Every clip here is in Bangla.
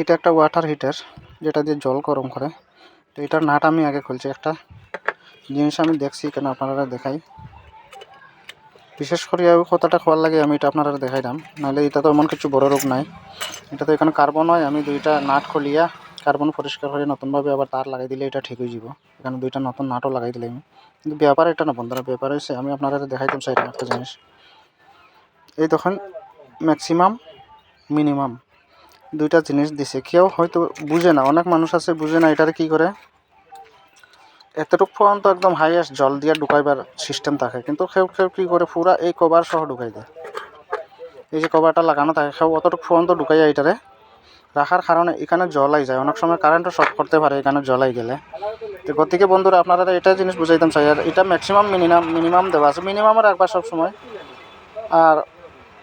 এটা একটা ওয়াটার হিটার যেটা দিয়ে জল গরম করে। তো এটার নাট আমি আগে খুলছি। একটা জিনিস আমি দেখছি কেন আপনারা দেখাই, বিশেষ করে কতটা খোয়ার লাগে আমি এটা আপনারা দেখাইলাম, নাহলে এটা তো এমন কিছু বড় রোগ নাই। এটা তো এখানে কার্বন হয়, আমি দুইটা নাট খুলিয়া কার্বন পরিষ্কার করে নতুনভাবে আবার তার লাগাই দিলে এটা ঠিক হয়ে যাব। এখানে দুইটা নতুন নাটও লাগাই দিলে আমি, কিন্তু ব্যাপার এটা না বন্ধুরা, ব্যাপার হয়েছে আমি আপনারা দেখাইতাম সেটা একটা জিনিস। এই তখন ম্যাক্সিমাম মিনিমাম দুইটা জিনিস দিছে, কেউ হয়তো বুঝে না, অনেক মানুষ আছে বুঝে না এটারে কি করে এতটুকু পর্যন্ত একদম হাইয়েস্ট জল দিয়ে ঢুকাইবার সিস্টেম থাকে, কিন্তু কেউ কেউ কী করে পুরা এই কভার সহ ঢুকাই দেয়। এই যে কভারটা লাগানো থাকে কেউ অতটুকু পর্যন্ত ঢুকাইয়া এটারে রাখার কারণে এখানে জলাই যায়, অনেক সময় কারেন্টও শর্ট করতে পারে এখানে জলাই গেলে। তো গতিকে বন্ধুরা আপনারা এটা জিনিস বুঝাইতাম চাই, আর এটা ম্যাক্সিমাম মিনিমাম দেওয়া আছে, মিনিমামও রাখবা সবসময়। আর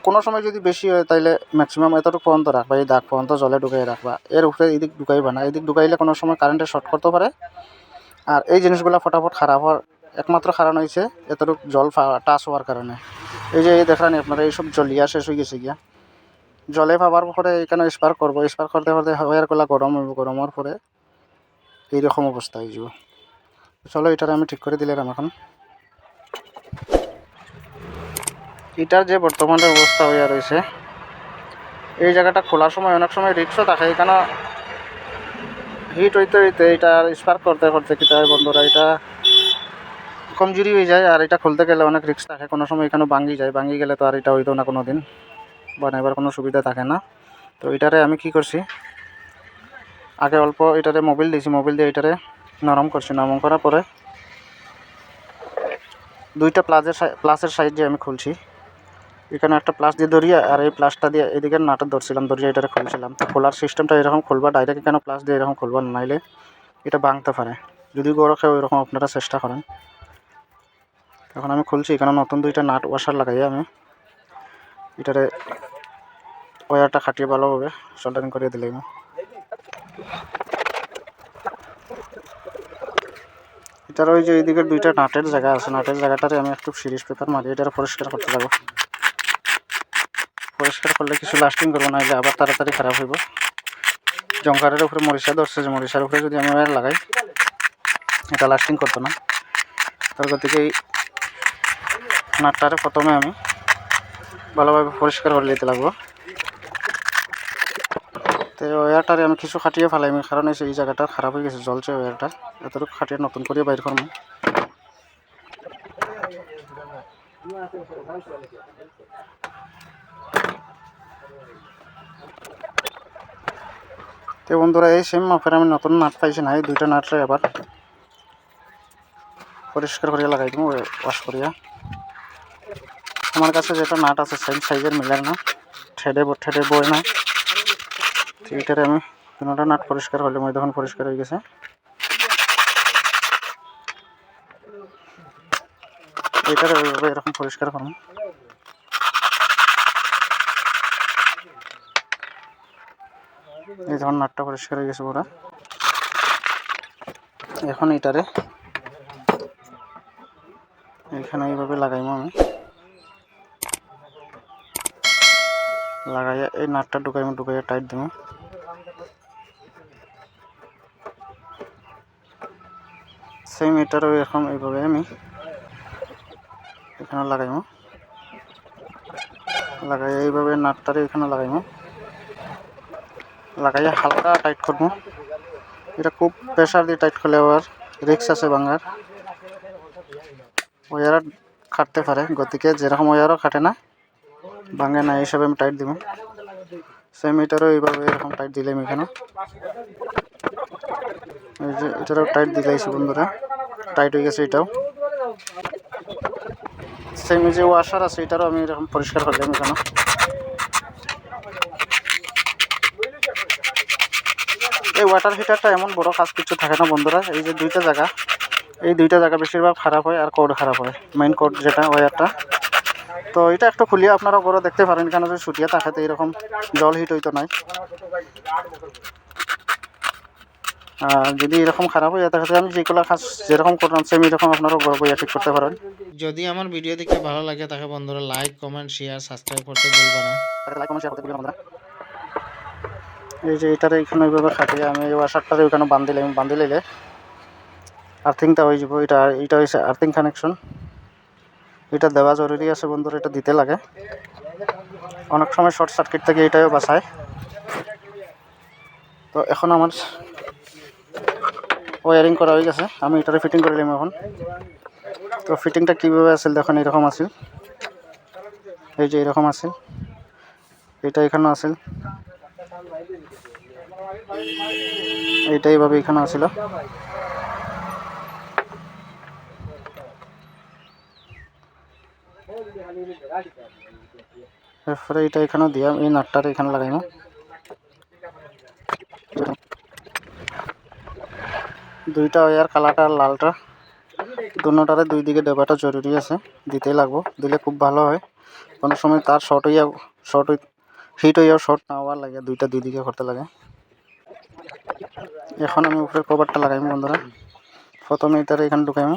কোনো সময় যদি বেশি হয় তাইলে ম্যাক্সিমাম এতটুকু পর্যন্ত রাখবা, এই দাগ পর্যন্ত জলে ঢুকাই রাখবা, এর উপরে এদিক ঢুকাইবা না, এদিক ঢুকাইলে কোনো সময় কারেন্টে শর্ট করতে পারে। আর এই জিনিসগুলো ফটাফট খারাপ হওয়ার একমাত্র কারণ হয়েছে এতটুকু জল টাচ হওয়ার কারণে। এই যে এই দেখেন আপনারা এইসব জলিয়া শেষ হয়ে গেছে গিয়া, জলে পাবার পরে এখানে স্পার্ক করবো, স্পার্ক করতে করতে ওয়ারগুলা গরম হইব, গরমের পরে এইরকম অবস্থা হয়ে যাব। চলো এটারে আমি ঠিক করে দিলাম। এখন এটার যে বর্তমানে অবস্থা হইয়া রয়েছে, এই জায়গাটা খোলার সময় অনেক সময় রিক্সও থাকে, এখানে হিট হইতে হইতে এটা স্পার্ক করতে করতে কী হয় বন্ধুরা, এটা কমজোরি হয়ে যায়। আর এটা খুলতে গেলে অনেক রিক্স থাকে, কোনো সময় এখানে ভাঙি যায়, ভাঙি গেলে তো আর এটা হইতো না কোনো দিন, বানাইবার কোনো সুবিধা থাকে না। তো এটারে আমি কি করছি, আগে অল্প এটারে মোবিল দিয়েছি, মোবিল দিয়ে এটারে নরম করছি, নরম করার পরে দুইটা প্লাসের সাইড দিয়ে আমি খুলছি। এখানে একটা প্লাস দিয়ে ধরিয়ে আর এই প্লাসটা দিয়ে এদিকে নাটক ধরছিলাম, ধরিয়ে এটারে খুলছিলাম। তো খোলার সিস্টেমটা এরকম খুলবা, ডাইরেক্ট এখানে প্লাস দিয়ে এরকম খুলবা, নাইলে এটা ভাঙতে পারে। যদি গড় খেয়ে এরকম আপনারা চেষ্টা করেন। এখন আমি খুলছি, এখানে নতুন দুইটা নাট ওয়াশার লাগাই আমি এটারে ওয়্যারটা খাটিয়ে ভালোভাবে সোল্ডারিং করে দিলাম। এটার ওই যে এইদিকে দুইটা নাটের জায়গা আছে, নাটের জায়গাটারে আমি একটু সিরিজ পেপার মারি এটারে পরিষ্কার করতে যাবো। পরিষ্কার করলে কিছু লাস্টিং করবো, নাহলে আবার তাড়াতাড়ি খারাপ হইব। জঙ্কারের উপরে মরিচা ধরছে, যে মরিচার উপরে যদি আমি ওয়্যার লাগাই এটা লাস্টিং করতো না। তার গতিকে এই নাটটারে প্রথমে আমি ভালোভাবে পরিষ্কার করে নিতে লাগবো। তো ওয়্যারটারে আমি কিছু খাটিয়ে ফেলাইমি, কারণ এই জায়গাটা খারাপ হয়ে গেছে, জ্বলছে ওয়্যারটা, এতটুকু খাটিয়ে নতুন করে বাইর করবো। তো বন্ধুরা এই সেম মাপের আমি নতুন নাট পাইছি না, এই দুইটা নাটরে আবার পরিষ্কার করিয়া লাগাই দিব ওয়াশ করিয়া। আমার কাছে যেটা নাট আছে সেম সাইজের মিলার না, ঠেডে বয় না। তো এইটারে আমি তিনটা নাট পরিষ্কার করলে মই তখন পরিষ্কার হয়ে গেছে। এইটারে ওইভাবে এরকম পরিষ্কার করুন। এই ধরুন নাটটা পরিষ্কার হয়ে গেছে পুরা। এখন এটারে এখানে এইভাবে লাগাইমো আমি, লাগাইয়া এই নাটটা ঢুকাইয়া টাইট দিব। সেম এটারও এরকম এইভাবে আমি এখানে লাগাইমো, লাগাইয়া এইভাবে নাটটারে এখানে লাগাইমো, লাগাইয়া হালকা টাইট করবো। এটা খুব প্রেশার দিয়ে টাইট করলে আবার রিক্স আছে ভাঙার, ওয়্যার কাটতে পারে। গতিকে যেরকম ওয়্যারও কাটে না, ভাঙে না, এই হিসাবে আমি টাইট দিব। সেম এটারও এইভাবে এরকম টাইট দিলাম এখানে, এই যে এটারও টাইট দিলাইছি বন্ধুরা, টাইট হয়ে গেছে এটাও। সেম যে ওয়াশার আছে এটারও আমি এরকম পরিষ্কার করলাম এখানে। এই ওয়াটার হিটারটা এমন বড় কাজ কিছু থাকে না বন্ধুরা, এই যে দুইটা জায়গা, এই দুইটা জায়গা বেশিরভাগ খারাপ হয়, আর কোড খারাপ হয়, মেইন কোড যেটা ওয়্যারটা। তো এটা একটু খুলিয়ে আপনারা বড় দেখতে পারেন, কেন যদি ছুটিয়ে থাকে এরকম জল হিট হইতো নাই। আর যদি এরকম খারাপ হয়ে থাকে আমি যেগুলো কাজ যেরকম করলাম সেম এরকম আপনারা বড় বইয়া ঠিক করতে পারেন। যদি আমার ভিডিও দেখতে ভালো লাগে তাকে বন্ধুরা লাইক কমেন্ট শেয়ার সাবস্ক্রাইব করতে ভুলবা না। লাইক কমেন্ট শেয়ার করতে ভুলবেন না। এই যে এটারে এখানে এইভাবে খাটিয়ে আমি এই ওয়াশারটারে ওখানে বান্ধি লইলে আর্থিংটা হয়ে যাব। এটা হচ্ছে আর্থিং কানেকশন। এটা দেওয়া জরুরি আছে বন্ধুরা, এটা দিতে লাগে। অনেক সময় শর্ট সার্কিট থেকে এটাও বাঁচায়। তো এখন আমার ওয়ারিং করা হয়ে গেছে, আমি এটারে ফিটিং করে নিলাম এখন। তো ফিটিংটা কীভাবে আসল দেখুন, এরকম আসিল, এই যে এরকম আসিল, এটা এখানে আসিল, এইটা এইভাবে এখানে আসিল। এরপরে এটা এখানে দিয়াম, এই নাটটারে এখানে লাগাইম। দুইটা ওয়ার কালারটা আর লালটা দুটারে দুই দিকে দেওয়াটা জরুরি আছে, দিতেই লাগবো, দিলে খুব ভালো হয়। কোনো সময় তার হিট হইয়াও শর্ট না হওয়ার লাগে, দুইটা দুই দিকে করতে লাগে। এখন আমি উপরের কভারটা লাগাইম বন্ধুরা। প্রথমে এটারে এখানে ঢুকাইম,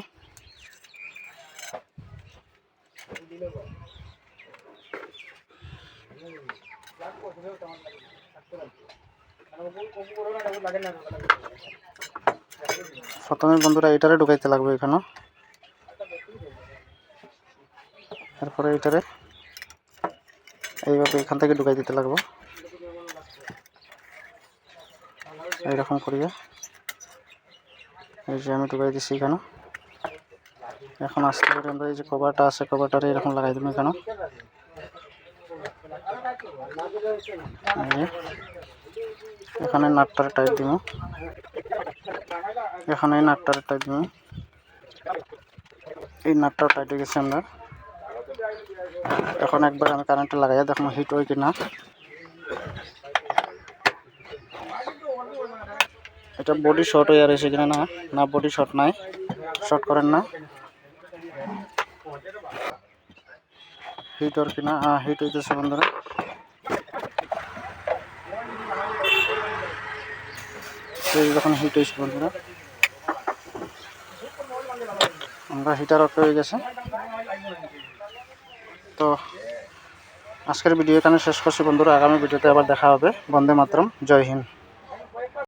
প্রথমে বন্ধুরা এটারে ঢুকাইতে লাগবে এখানে। তারপরে এটারে এইভাবে এখান থেকে ঢুকাই দিতে লাগবে, এইরকম করিয়ে। এই যে আমি ঢুকাই দিচ্ছি এখানে। এখন আস্তে করে আমরা এই যে কভারটা আছে, কভারটারে এরকম লাগাই দিব এখানে। এখানে নাটটারে টাইট দিব, এখানে এই নাটটারে টাইট দিব। এই নাটটাও টাইট হয়ে গেছে আমরা। এখন একবার আমি কারেন্টটা লাগাইয়া দেখুন হিট হয় কিনা। এটা বডি শর্ট হয়ে রয়েছে কিনা, না বডি শর্ট নাই, শর্ট করেন না। হিট ওর কিনা, হিট হইতেছে বন্ধুরা। যখন হিট হয়েছে বন্ধুরা, আমরা হিটার অফ হয়ে গেছে। তো আজকের ভিডিও এখানে শেষ করছি বন্ধুরা, আগামী ভিডিওতে আবার দেখা হবে। বন্দে মাতরম, জয় হিন্দ।